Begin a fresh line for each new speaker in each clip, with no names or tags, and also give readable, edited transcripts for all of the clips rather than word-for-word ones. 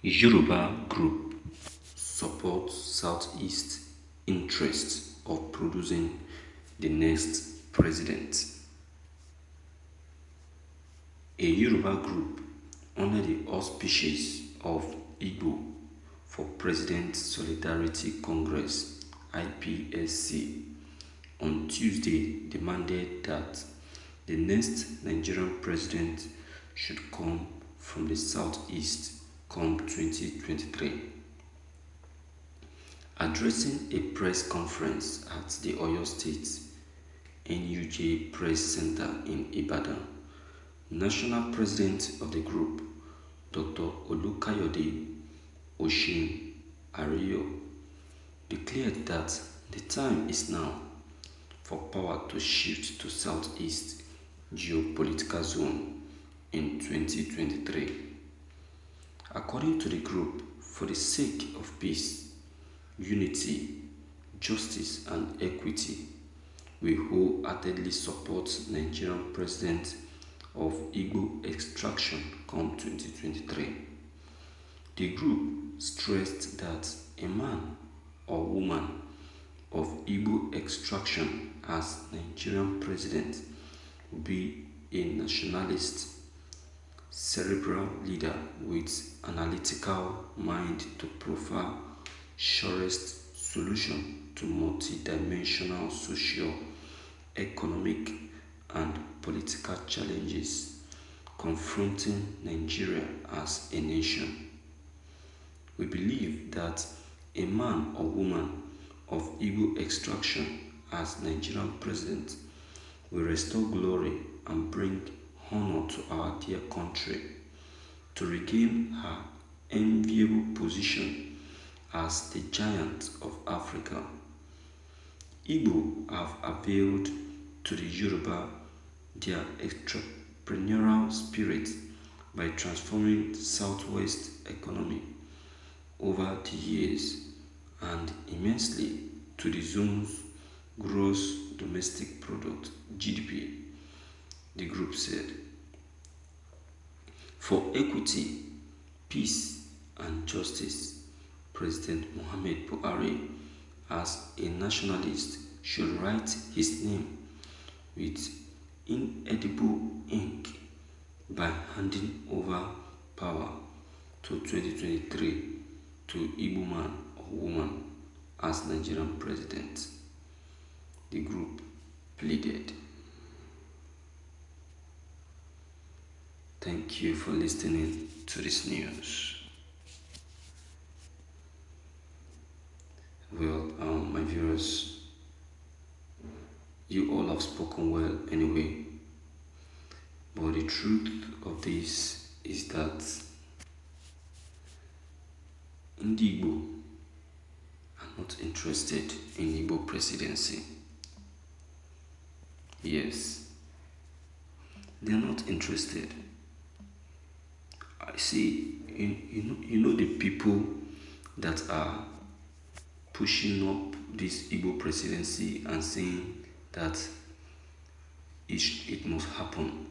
Yoruba group supports Southeast interests of producing the next president. A Yoruba group under the auspices of Igbo for President Solidarity Congress (IPSC) on Tuesday demanded that the next Nigerian president should come from the southeast come 2023. Addressing a press conference at the Oyo State NUJ Press Center in Ibadan, National President of the group, Dr. Olukayode Oshin Ariyo, declared that the time is now for power to shift to Southeast geopolitical zone in 2023. According to the group, for the sake of peace, unity, justice and equity, we wholeheartedly support Nigerian president of Igbo extraction come 2023. The group stressed that a man or woman of Igbo extraction as Nigerian president will be a nationalist, cerebral leader with analytical mind to provide surest solution to multidimensional social, economic and political challenges confronting Nigeria as a nation. We believe that a man or woman of Igbo extraction as Nigerian president will restore glory and bring honor to our dear country to regain her enviable position as the giant of Africa. Igbo have availed to the Yoruba their entrepreneurial spirit by transforming the Southwest economy over the years and immensely to the zone's gross domestic product (GDP), the group said. For equity, peace and justice, President Muhammad Buhari, as a nationalist, should write his name with inedible ink by handing over power to 2023 to Igbo man or woman as Nigerian president, the group pleaded. Thank you for listening to this news. Well, my viewers, you all have spoken well anyway, but the truth of this is that Igbo are not interested in Igbo presidency. Yes, they are not interested. I see, you know the people that are pushing up this Igbo presidency and saying that it must happen.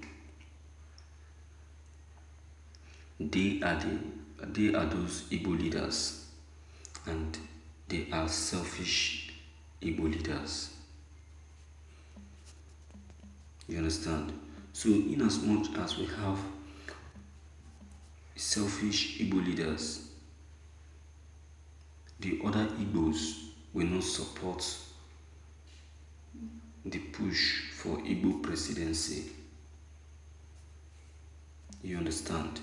They are those Igbo leaders, and they are selfish Igbo leaders. You understand? So, in as much as we have selfish Igbo leaders, the other Igbos will not support the push for Igbo presidency. You understand?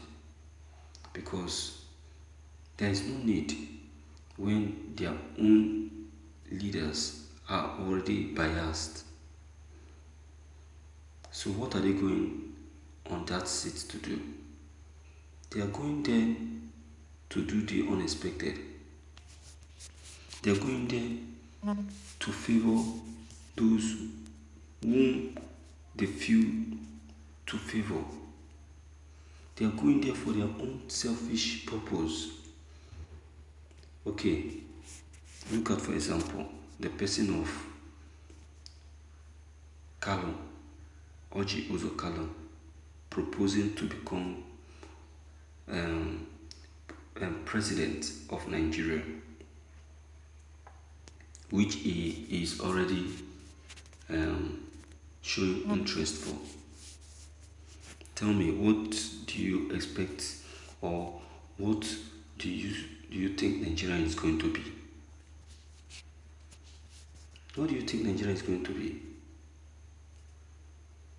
Because there is no need when their own leaders are already biased. So what are they going on that seat to do? They are going there to do the unexpected. They are going there to favor those whom they feel to favor. They are going there for their own selfish purpose. Okay, look at, for example, the person of Kalu, Orji Uzor Kalu, proposing to become president of Nigeria, which he is already showing interest for. Tell me, what do you expect, or what do you think Nigeria is going to be? What do you think Nigeria is going to be?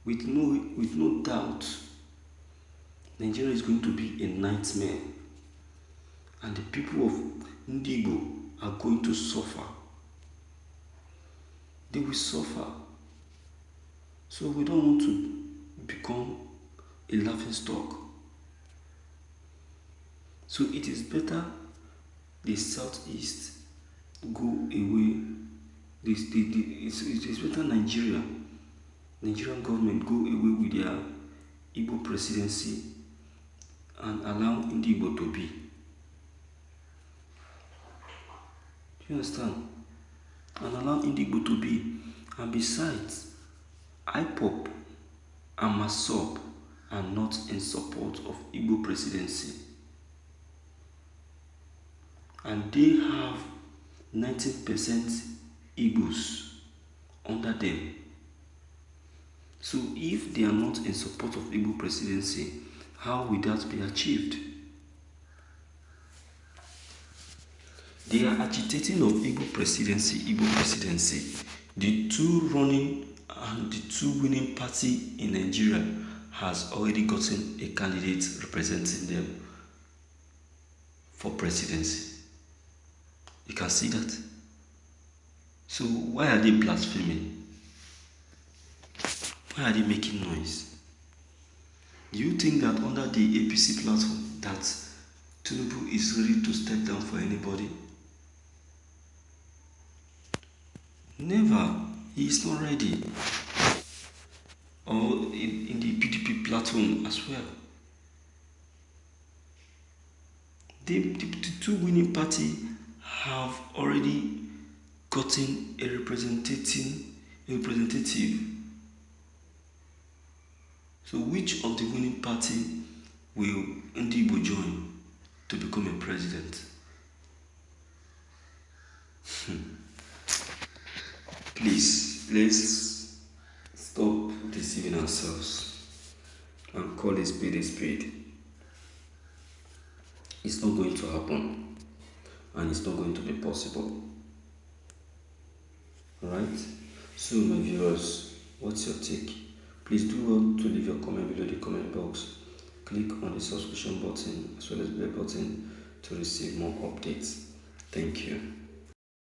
With no doubt, Nigeria is going to be a nightmare, and the people of Ndigo are going to suffer. They will suffer. So we don't want to become a laughing stock. So it is better the Southeast go away. It is better Nigerian government go away with their Igbo presidency and allow Igbo to be. Do you understand? And allow Igbo to be. And besides, IPOB and MASSOB are not in support of Igbo presidency. And they have 19% Igbos under them. So if they are not in support of Igbo presidency, how will that be achieved? They are agitating of Igbo presidency. The two running and the two winning party in Nigeria has already gotten a candidate representing them for presidency. You can see that. So why are they blaspheming? Why are they making noise? Do you think that under the APC platform that Tinubu is ready to step down for anybody? Never. He is not ready. Or in the PDP platform as well. The two winning party have already gotten a representative. So which of the winning party will Ndibo join to become a president? Please, let's stop deceiving ourselves and call a spade a spade. It's not going to happen, and it's not going to be possible. Alright? So my viewers, what's your take? Please do well to leave your comment below the comment box. Click on the subscription button as well as bell button to receive more updates. Thank you.